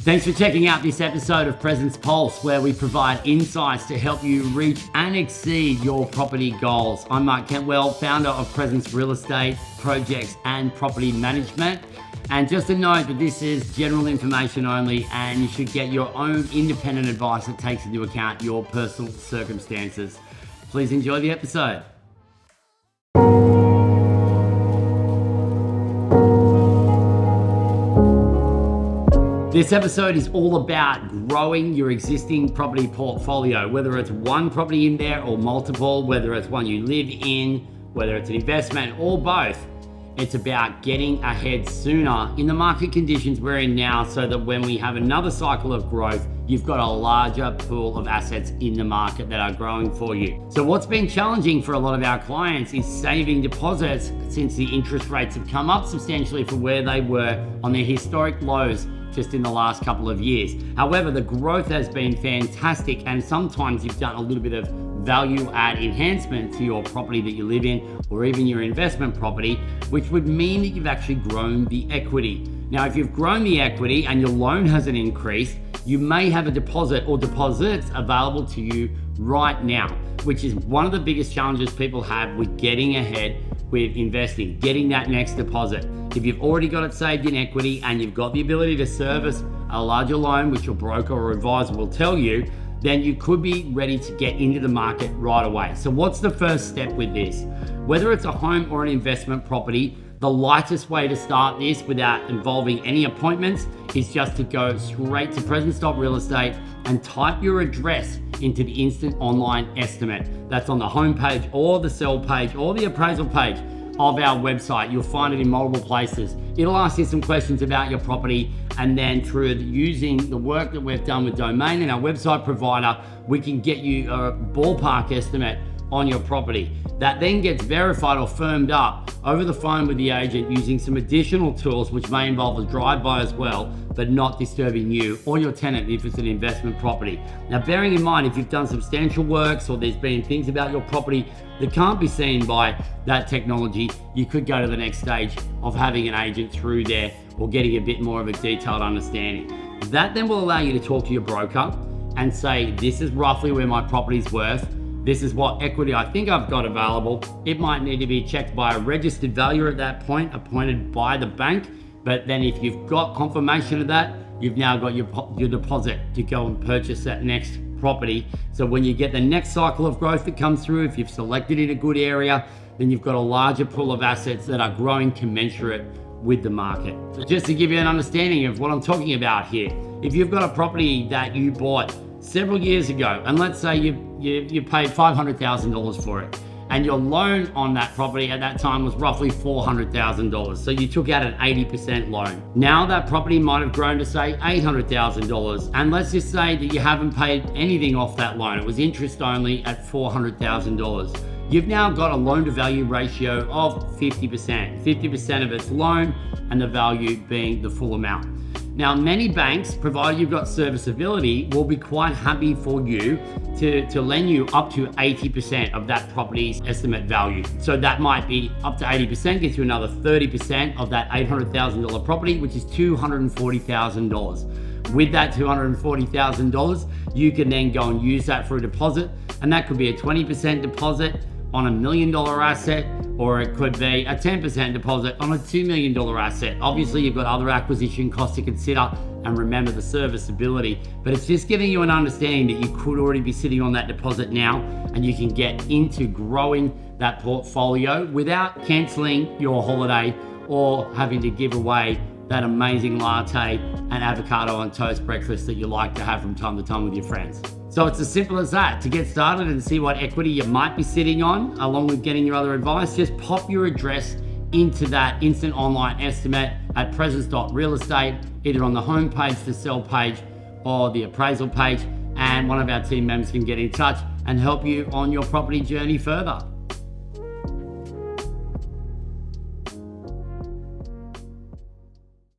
Thanks for checking out this episode of Presence Pulse, where we provide insights to help you reach and exceed your property goals. I'm Mark Kentwell, founder of Presence Real Estate, Projects and Property Management. And just a note that this is general information only, and you should get your own independent advice that takes into account your personal circumstances. Please enjoy the episode. This episode is all about growing your existing property portfolio, whether it's one property in there or multiple, whether it's one you live in, whether it's an investment or both. It's about getting ahead sooner in the market conditions we're in now, so that when we have another cycle of growth, you've got a larger pool of assets in the market that are growing for you. So what's been challenging for a lot of our clients is saving deposits, since the interest rates have come up substantially from where they were on their historic lows just in the last couple of years. However, the growth has been fantastic, and sometimes you've done a little bit of value add enhancement to your property that you live in, or even your investment property, which would mean that you've actually grown the equity. Now, if you've grown the equity and your loan hasn't increased, you may have a deposit or deposits available to you right now, which is one of the biggest challenges people have with getting ahead with investing, getting that next deposit. If you've already got it saved in equity and you've got the ability to service a larger loan, which your broker or advisor will tell you, then you could be ready to get into the market right away. So what's the first step with this? Whether it's a home or an investment property, the lightest way to start this without involving any appointments is just to go straight to Presence.Real Estate and type your address into the instant online estimate. That's on the home page or the sell page or the appraisal page of our website. You'll find it in multiple places. It'll ask you some questions about your property, and then through using the work that we've done with Domain and our website provider, we can get you a ballpark estimate on your property. That then gets verified or firmed up over the phone with the agent using some additional tools, which may involve a drive-by as well, but not disturbing you or your tenant if it's an investment property. Now, bearing in mind, if you've done substantial works or there's been things about your property that can't be seen by that technology, you could go to the next stage of having an agent through there or getting a bit more of a detailed understanding. That then will allow you to talk to your broker and say, this is roughly where my property's worth. This is what equity I think I've got available. It might need to be checked by a registered valuer at that point, appointed by the bank. But then if you've got confirmation of that, you've now got your deposit to go and purchase that next property. So when you get the next cycle of growth that comes through, if you've selected in a good area, then you've got a larger pool of assets that are growing commensurate with the market. So just to give you an understanding of what I'm talking about here, if you've got a property that you bought several years ago, and let's say you paid $500,000 for it, and your loan on that property at that time was roughly $400,000. So you took out an 80% loan. Now that property might have grown to say $800,000. And let's just say that you haven't paid anything off that loan. It was interest only at $400,000. You've now got a loan to value ratio of 50%. 50% of its loan and the value being the full amount. Now, many banks, provided you've got serviceability, will be quite happy for you to lend you up to 80% of that property's estimate value. So that might be up to 80%, gets you another 30% of that $800,000 property, which is $240,000. With that $240,000, you can then go and use that for a deposit, and that could be a 20% deposit on $1 million asset, or it could be a 10% deposit on a $2 million asset. Obviously, you've got other acquisition costs to consider, and remember the serviceability, but it's just giving you an understanding that you could already be sitting on that deposit now, and you can get into growing that portfolio without canceling your holiday or having to give away that amazing latte and avocado on toast breakfast that you like to have from time to time with your friends. So it's as simple as that. To get started and see what equity you might be sitting on, along with getting your other advice, just pop your address into that instant online estimate at Presence.Real Estate, either on the home page, the sell page, or the appraisal page, and one of our team members can get in touch and help you on your property journey further.